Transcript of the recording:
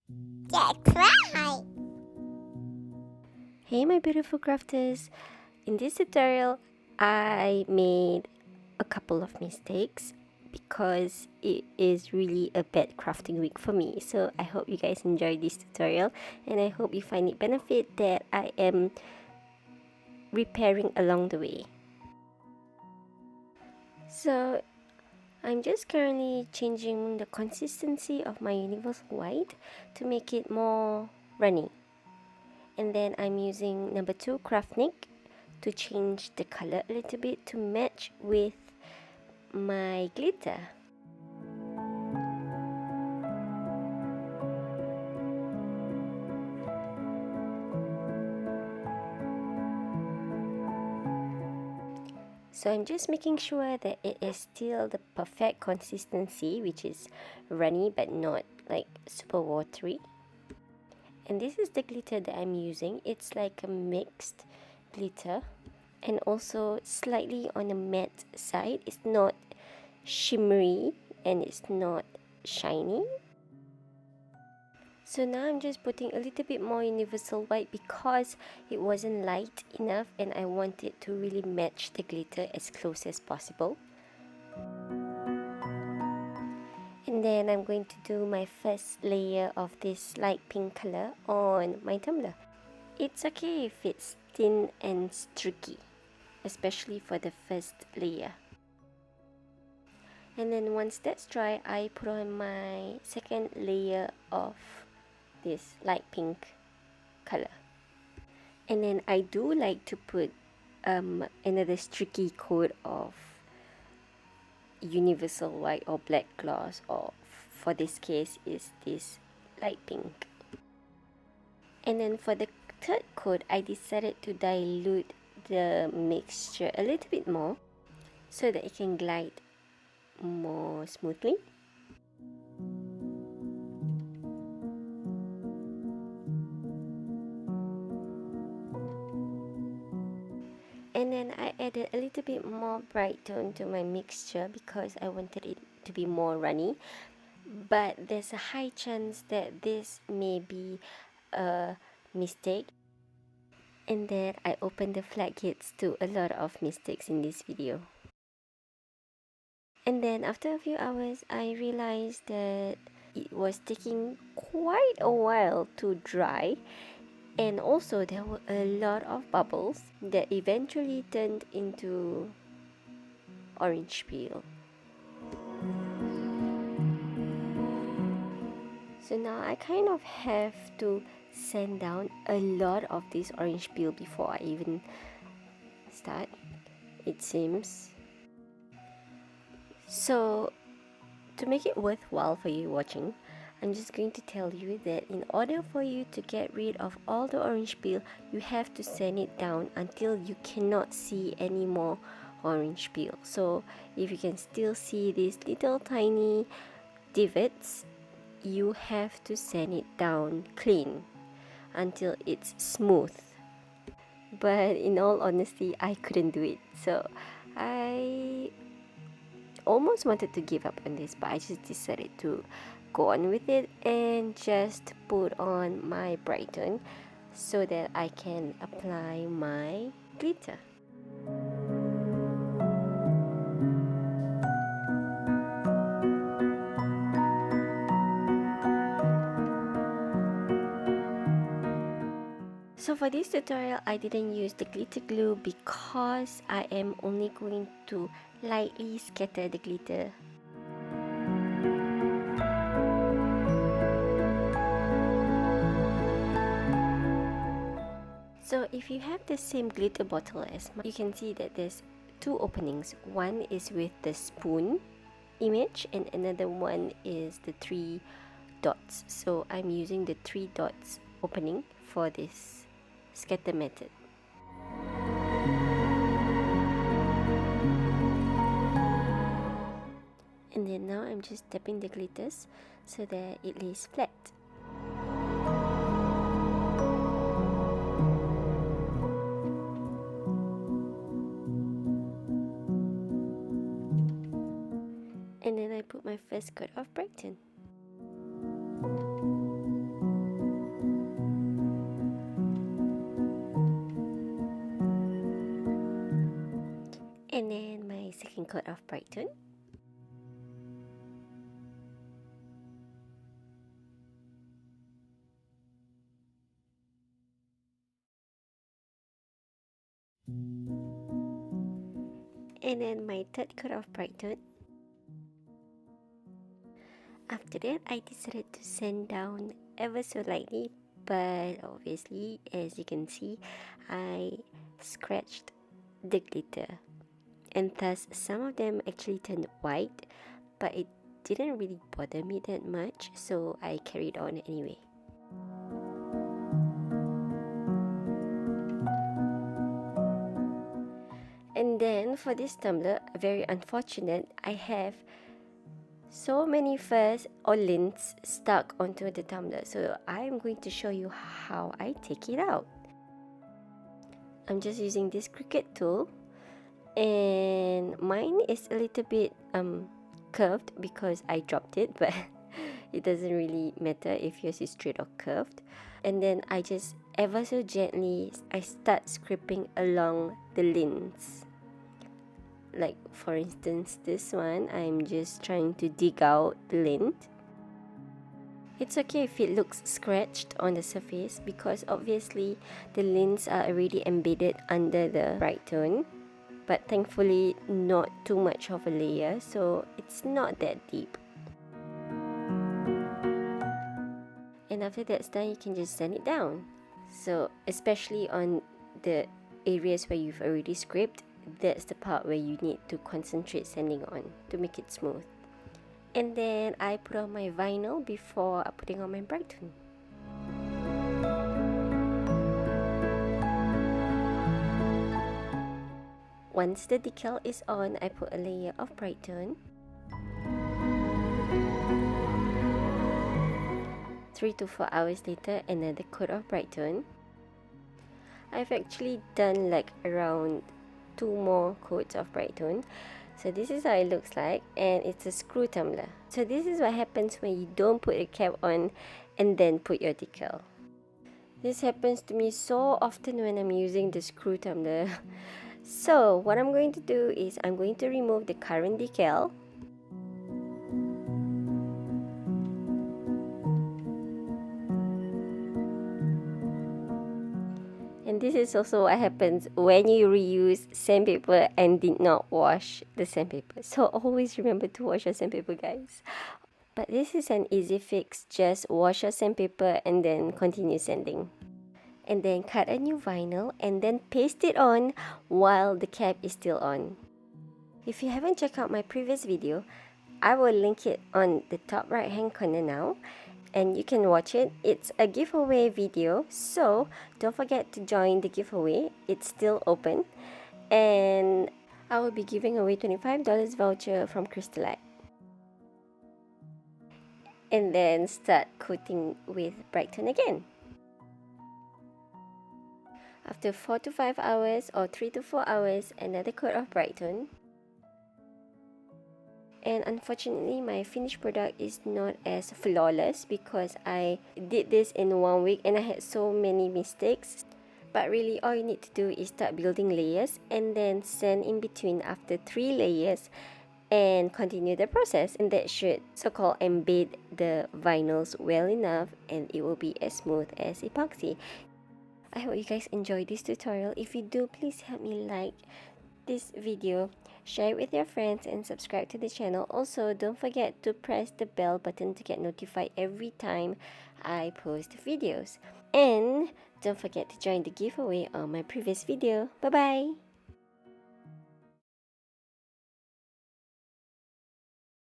That's right! Hey my beautiful crafters! In this tutorial, I made a couple of mistakes because it is really a bad crafting week for me. So I hope you guys enjoy this tutorial and I hope you find it benefit that I am repairing along the way. So I'm just currently changing the consistency of my universal white to make it more runny. And then I'm using number 2 Craftnik to change the color a little bit to match with my glitter. So I'm just making sure that it is still the perfect consistency, which is runny but not like super watery. And this is the glitter that I'm using. It's like a mixed glitter and also slightly on the matte side. It's not shimmery and it's not shiny. So now I'm just putting a little bit more universal white because it wasn't light enough and I want it to really match the glitter as close as possible. And then I'm going to do my first layer of this light pink color on my tumbler. It's okay if it's thin and streaky, especially for the first layer. And then once that's dry, I put on my second layer of this light pink color. And then I do like to put another streaky coat of universal white or black gloss, or for this case is this light pink. And then for the third coat, I decided to dilute the mixture a little bit more so that it can glide more smoothly. And then I added a little bit more bright tone to my mixture because I wanted it to be more runny. But there's a high chance that this may be a mistake and that I opened the floodgates to a lot of mistakes in this video. And then after a few hours, I realized that it was taking quite a while to dry. And also there were a lot of bubbles that eventually turned into orange peel. So now I kind of have to sand down a lot of this orange peel before I even start, it seems. So to make it worthwhile for you watching, I'm just going to tell you that in order for you to get rid of all the orange peel, you have to sand it down until you cannot see any more orange peel. So if you can still see these little tiny divots, you have to sand it down clean until it's smooth. But in all honesty, I couldn't do it. So I almost wanted to give up on this, but I just decided to go on with it and just put on my Brite so that I can apply my glitter. So for this tutorial, I didn't use the glitter glue because I am only going to lightly scatter the glitter. So if you have the same glitter bottle as mine, you can see that there's two openings. One is with the spoon image and another one is the 3 dots. So I'm using the 3 dots opening for this scatter method. And then now I'm just tapping the glitters so that it lays flat. And then I put my first coat of Brite. second coat of Brite. And then my third coat of Brite. After that, I decided to sand down ever so lightly, but obviously, as you can see, I scratched the glitter, and thus some of them actually turned white, but it didn't really bother me that much, so I carried on anyway. And then for this tumbler, very unfortunate, I have so many furs or lints stuck onto the tumbler, so I'm going to show you how I take it out. I'm just using this Cricut tool, and mine is a little bit curved because I dropped it, but it doesn't really matter if yours is straight or curved. And then I just ever so gently I start scraping along the lints. Like for instance, this one, I'm just trying to dig out the lint. It's okay if it looks scratched on the surface because obviously the lints are already embedded under the Brite tone, but thankfully not too much of a layer, so it's not that deep. And after that's done, you can just sand it down. So especially on the areas where you've already scraped, that's the part where you need to concentrate sanding on to make it smooth. And then I put on my vinyl before putting on my Brite. Once the decal is on, I put a layer of Brite. 3 to 4 hours later, another coat of Brite. I've actually done like around 2 more coats of Brite. So this is how it looks like, and it's a screw tumbler. So this is what happens when you don't put a cap on and then put your decal. This happens to me so often when I'm using the screw tumbler. So what I'm going to do is I'm going to remove the current decal. And this is also what happens when you reuse sandpaper and did not wash the sandpaper. So always remember to wash your sandpaper, guys. But this is an easy fix. Just wash your sandpaper and then continue sanding. And then cut a new vinyl and then paste it on while the cap is still on. If you haven't checked out my previous video, I will link it on the top right hand corner now, and you can watch it. It's a giveaway video, so don't forget to join the giveaway. It's still open, and I will be giving away $25 voucher from Crystalac. And then start coating with Brite again. After 4 to 5 hours or 3 to 4 hours, another coat of Brite. And unfortunately, my finished product is not as flawless because I did this in 1 week and I had so many mistakes. But really, all you need to do is start building layers and then sand in between after 3 layers and continue the process. And that should so-called embed the vinyls well enough, and it will be as smooth as epoxy. I hope you guys enjoyed this tutorial. If you do, please help me like this video, share it with your friends, and subscribe to the channel. Also, don't forget to press the bell button to get notified every time I post videos. And don't forget to join the giveaway on my previous video. Bye bye!